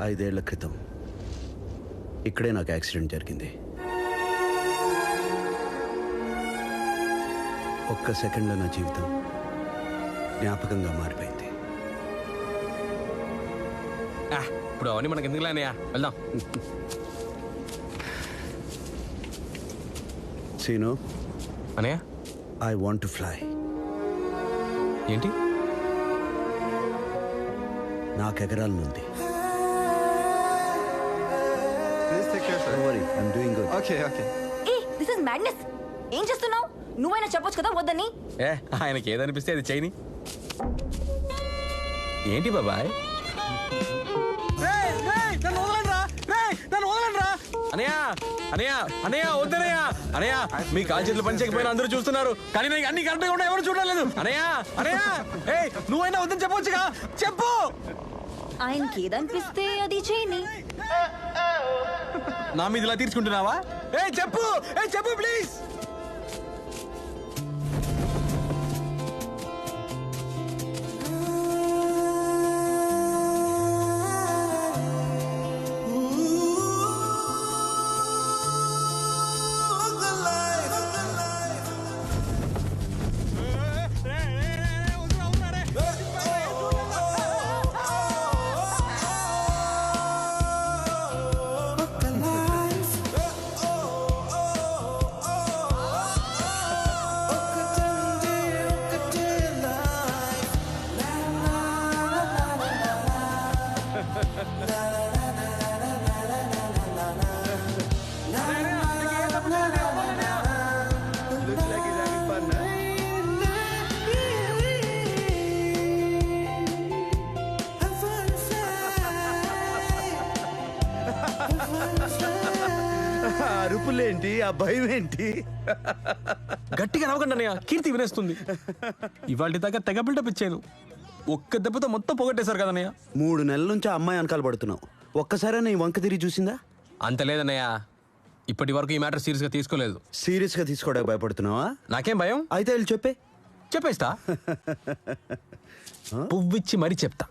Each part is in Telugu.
5 ఏళ్ల క్రితం ఇక్కడే నాకు యాక్సిడెంట్ జరిగింది. ఒక్క సెకండ్లో నా జీవితం జ్ఞాపకంగా మారిపోయింది. ఇప్పుడు అవన్నీ మనకి ఎందుకు లేనయా, వెళ్దాం. సీను అనయ్య, ఐ వాంట్ టు ఫ్లై. ఏంటి? నాకు ఎగరాలనుంది. ఏం చేస్తున్నావు? నువ్వైనా చెప్పొచ్చు కదా వద్దని. ఆయనకి ఏదనిపిస్తే అది చేయని. ఏంటి బాబాయ్? అనయ్య అనయ్య అనయ్య వద్దనయ్య. అనయ్య మీ కాలు చేతులు పని చేయకపోయినా అందరూ చూస్తున్నారు, కానీ నేను అన్ని కరెక్ట్గా కూడా ఎవరు చూడలేదు. అనయ్య అనయ్య నువ్వైనా వద్దని చెప్పొచ్చుగా, చెప్పు. ఆయనకి ఏదనిపిస్తే అది చేయని. నా మీద ఇలా తీర్చుకుంటున్నావా? చెప్పు చెప్పు ప్లీజ్. అరుపులేంటి, ఆ భయం ఏంటి? గట్టిగా నవ్వకండి అన్నయ్య, కీర్తి వినేస్తుంది. ఇవాళ దాకా తెగ బిల్డప్ ఇచ్చాను, ఒక్క దెబ్బతో మొత్తం పోగొట్టేశారు కదన్నయ్య. 3 నెలల నుంచి ఆ అమ్మాయి వెనకాల పడుతున్నావు, ఒక్కసారైనా ఈ వంక తిరిగి చూసిందా? అంత లేదన్నయ్య, ఇప్పటి వరకు ఈ మ్యాటర్ సీరియస్ గా తీసుకోలేదు. సీరియస్ గా తీసుకోవడానికి భయపడుతున్నావా? నాకేం భయం. అయితే వెళ్ళి చెప్పేస్తా. పువ్విచ్చి మరీ చెప్తా.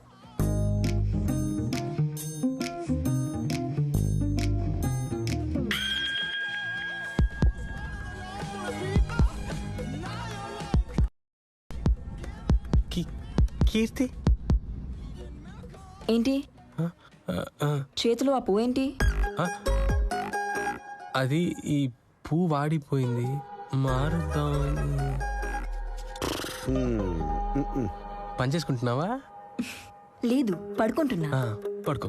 కీర్తి ఏంటి చేతిలో ఆ పువ్వు ఏంటి? అది ఈ పువ్వు వాడిపోయింది, మారుద్దాం. పని చేసుకుంటున్నావా? లేదు, పడుకుంటున్నా. పడుకో.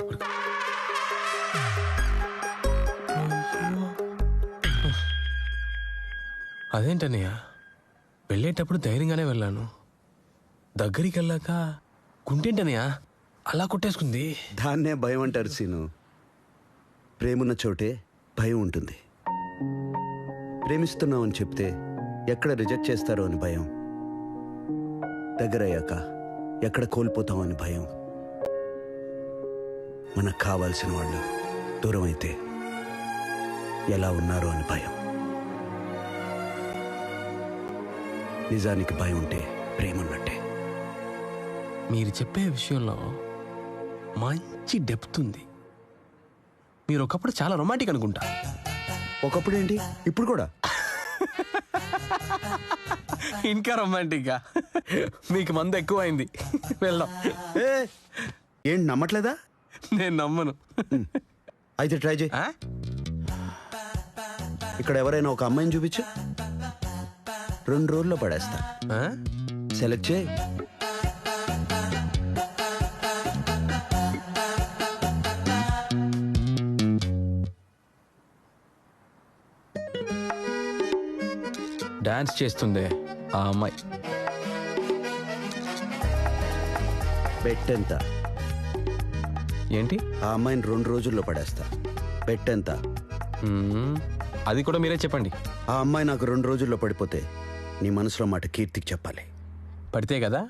అదేంటన్నయ్య, వెళ్ళేటప్పుడు ధైర్యంగానే వెళ్ళాను, దగ్గరికి వెళ్ళాక గుంటేంటనయ్యా అలా కొట్టేసుకుంది. దాన్నే భయం అంటారు సీను. ప్రేమున్న చోటే భయం ఉంటుంది. ప్రేమిస్తున్నావు అని చెప్తే ఎక్కడ రిజెక్ట్ చేస్తారో అని భయం, దగ్గరయ్యాక ఎక్కడ కోల్పోతాం అని భయం, మనకు కావాల్సిన వాళ్ళు దూరం అయితే ఎలా ఉన్నారో అని భయం. నిజానికి భయం ఉంటే ప్రేమ ఉన్నట్టే. మీరు చెప్పే విషయంలో మంచి డెప్త్ ఉంది. మీరు ఒకప్పుడు చాలా రొమాంటిక్ అనుకుంటా. ఒకప్పుడు ఏంటి, ఇప్పుడు కూడా? ఇంకా రొమాంటిక్గా. మీకు మందు ఎక్కువైంది, వెళ్దాం. ఏంటి నమ్మట్లేదా? నేను నమ్మను. అయితే ట్రై చేయి. ఇక్కడ ఎవరైనా ఒక అమ్మాయిని చూపించు, 2 రోజుల్లో పడేస్తా. సెలెక్ట్ చేయి. డాన్స్ చేస్తుంది ఆ అమ్మాయి. బెట్ ఎంత? ఏంటి? ఆ అమ్మాయిని 2 రోజుల్లో పడేస్తా. బెట్ ఎంత? అది కూడా మీరే చెప్పండి. ఆ అమ్మాయి నాకు 2 రోజుల్లో పడిపోతే నీ మనసులో మాట కీర్తికి చెప్పాలి. పడితే కదా?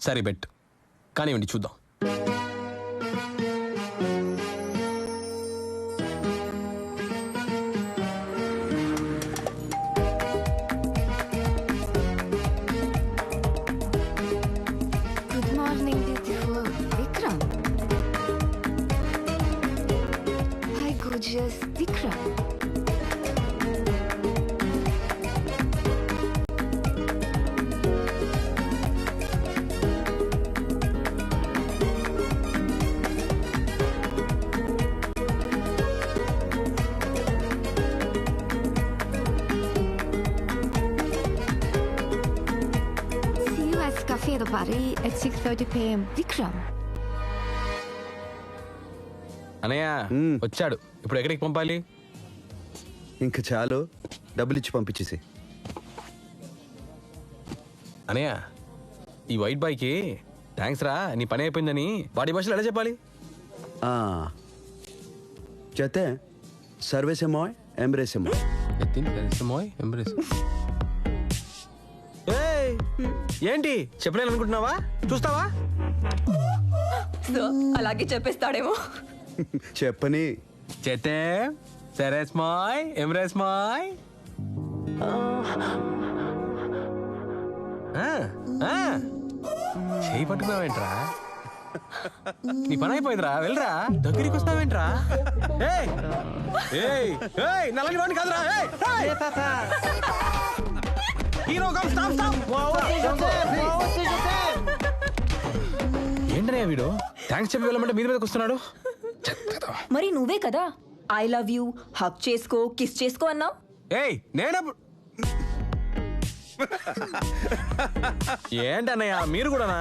సరే బెట్ కానివ్వండి, చూద్దాం. Good morning Vikram. just Vikram. See you at Café do Paris at 6:30 p.m. Vikram. అనయ్య వచ్చాడు. ఇప్పుడు ఎక్కడికి పంపాలి? ఇంక చాలు, డబ్బులు ఇచ్చి పంపించేసి. అనయ్య ఈ వైట్ బాయ్కి థ్యాంక్స్ రా, నీ పని అయిపోయిందని వాడి భాషలో ఎలా చెప్పాలి? చేతే సర్వేస్ ఎమోయ్ ఎంబ్రేస్ ఎమోయ్. ఏంటి చెప్పలేను అనుకుంటున్నావా? చూస్తావా? సో అలాగే చెప్పేస్తాడేమో. చెప్పని. చేతే సరేస్ మాయ్ ఎంబ్రేస్ మాయ్. చేయి పట్టుకున్నావేంట్రా? నీ పని అయిపోయిందిరా, వెళ్ళరా. దగ్గరికి వస్తావేంట్రా? నల్లని వాడిని కాదురా. ఏంటనే వీడు థ్యాంక్స్ చెప్పి వెళ్ళమంటే మీద మీదకి వస్తున్నాడు. మరి నువ్వే కదా ఐ లవ్ యూ, హక్ చేసుకో, కిస్ చేసుకో అన్నావు. ఏయ్ నేనప్పుడు ఏంటన్నయ్య మీరు కూడానా?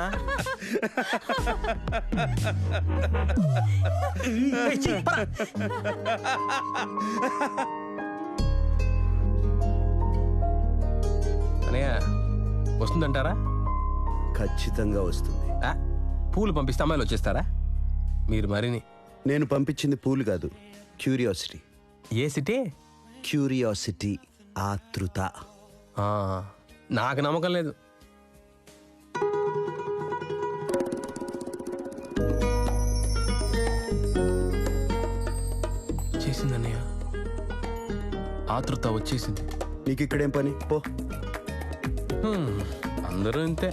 అన్నయ్య వస్తుందంటారా? ఖచ్చితంగా వస్తుంది. పూలు పంపిస్తే అమ్మాయిలు వచ్చేస్తారా? మీరు మరిని. నేను పంపించింది పూలు కాదు, క్యూరియాసిటీ. ఏ సిటీ? క్యూరియాసిటీ, ఆతృత. నాకు నమ్మకం లేదు. చేసింది అన్నయ్య, ఆతృత వచ్చేసింది. నీకు ఇక్కడేం పని? పో. అందరూ ఇంతే.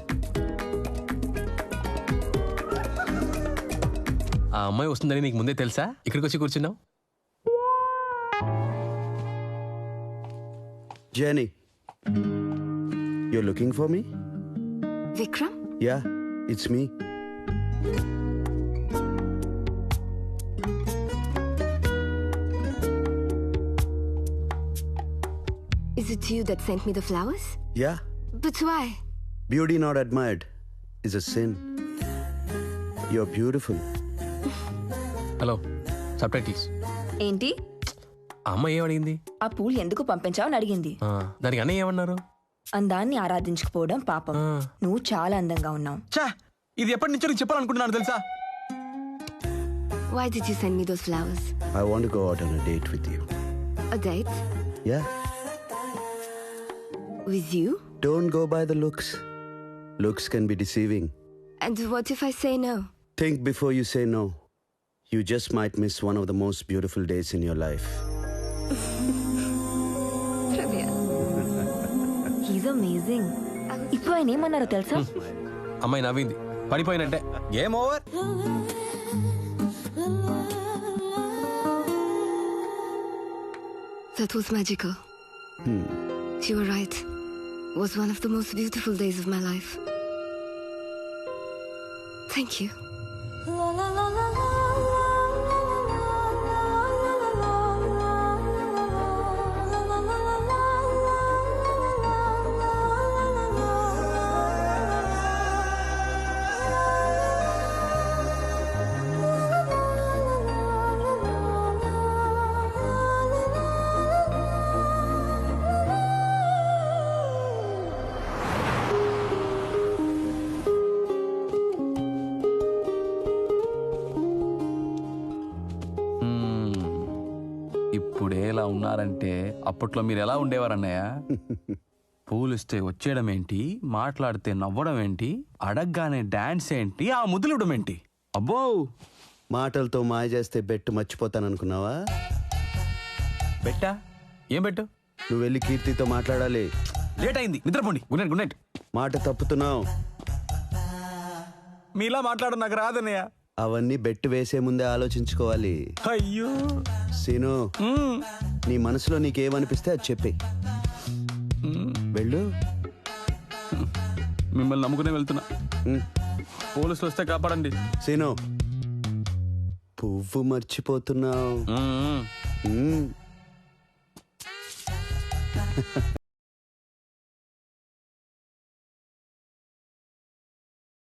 ఆ అమ్మాయి వస్తుందని నీకు ముందే తెలుసా? ఇక్కడికి వచ్చి కూర్చున్నావు. Jenny, you're looking for me? Vikram? Yeah, it's me. Is it you that sent me the flowers? Yeah, But why? beauty not admired is a sin. You're beautiful. Hello, subtitles. ఏంటి? ఆ అమ్మాయి ఏమడిగింది? ఆ పూలు ఎందుకు పంపించావని అడిగింది. దానికి అన్నయ్య ఏమన్నారు? అందాన్ని ఆరాధించకపోవడం పాపం. నువ్వు చాలా అందంగా ఉన్నావు. చా, ఇది ఎప్పటి నుంచో నీకు చెప్పాలనుకుంటున్నాను తెలుసా? Why did you send me those flowers? I want to go out on a date with you. A date? Yeah, With you? don't go by the looks. Looks can be deceiving. And what if I say no? Think before you say no. You just might miss one of the most beautiful days in your life. Trivia. He's amazing. ఇప్పుడు ఆయన ఏమన్నారో తెలుసా? అమ్మాయి నవ్వింది, పడిపోయినట్టే. Game over. That was magical. You were right. It was one of the most beautiful days of my life. Thank you. ఇప్పుడేలా ఉన్నారంటే అప్పట్లో మీరు ఎలా ఉండేవారన్నయ్య? పూలిస్తే వచ్చేయడం ఏంటి, మాట్లాడితే నవ్వడం ఏంటి, అడగ్గానే డాన్స్ ఏంటి, ఆ ముద్దులడం ఏంటి? అబ్బో, మాటలతో మాయ చేస్తే బెట్టు మర్చిపోతాననుకున్నావా? బెట్టా? ఏం బెట్టు? నువ్వు వెళ్ళి కీర్తితో మాట్లాడాలి. లేట్ అయింది, నిద్రపోండి. Good night, good night. మాట తప్పుతున్నావు. మీలా మాట్లాడు నాకు రాదన్నయ్య. అవన్నీ బెట్ వేసే ముందే ఆలోచించుకోవాలి. అయ్యో సీను, నీ మనసులో నీకేమనిపిస్తే అది చెప్పే. వెళ్ళు. మిమ్మల్ని నమ్ముకునే వెళ్తున్నా. పోలీసులు వస్తే కాపాడండి. సీను, పువ్వు మర్చిపోతున్నావు.